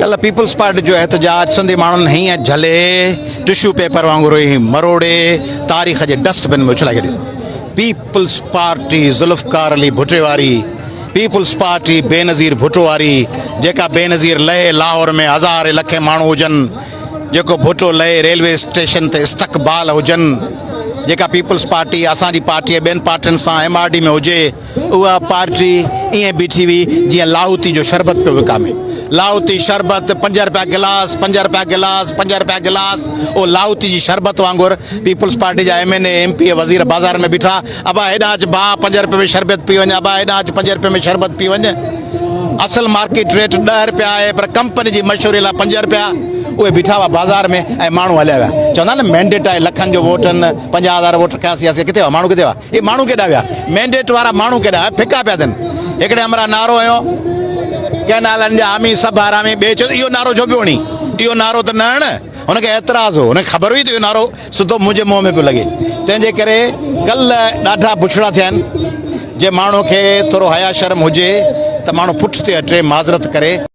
कल peoples party जो एहतजाज सिंधी माण्हुनि हीअं झले टिश्यू पेपर वांगुरु ई मरोड़े तारीख़ जे डस्टबिन में उछलाए छॾियो। पीपल्स पार्टी ज़ुल्फ़कार अली भुट्टे वारी, पीपल्स पार्टी बेनज़ीर भुट्टो वारी, जेका बेनज़ीर लहे लाहौर में हज़ारे लखे माण्हू हुजनि, जेको भुट्टो लहे रेलवे स्टेशन ते इस्तक़बाल हुजनि, जेका पीपल्स पार्टी असांजी पार्टी ॿियनि पार्टियुनि सां MRD में हुजे, उहा पार्टी ईअं बीठी हुई जीअं लाहौती जो शरबत पियो विकामे। लाहौती शरबत 5 रुपया गिलास, 5 रुपया गिलास, 5 रुपया गिलास। ओ लाहौती जी शरबत वांगुरु पीपल्स पार्टी जा MNA MP वज़ीर बाज़ार में बीठा, अबा हेॾां अच भाउ 5 रुपये में शरबत पी वञे, अबा हेॾां अच 5 रुपये में शरबत पी वञे। असल मार्केट रेट 10 रुपया आहे, पर कंपनी जी मशहूरी लाइ 5 रुपया। उहे बीठा हुआ बाज़ार में ऐं माण्हू हलिया विया। चवंदा न मैंडेट आहे, लखनि जो वोटनि 50,000 वोट कयासीं असीं, किथे हुआ माण्हू, किथे हुआ इहे माण्हू केॾा विया? मैंडेट वारा माण्हू केॾा फिका पिया थियनि। हिकिड़े हमरा नारो हुयो कंहिं नालनि जा हामी सभु हारामी, ॿिए चयो इहो नारो छो पियो हणी, इहो नारो त न हण। हुनखे एतिराज़ हो, हुनखे ख़बर हुई त इहो नारो सिधो मुंहिंजे मुंहं में पियो लॻे। तंहिंजे करे कल्ह ॾाढा बुछड़ा थिया आहिनि। जे माण्हू खे थोरो हया शर्म हुजे त माण्हू पुठिते अचे, माज़रत करे।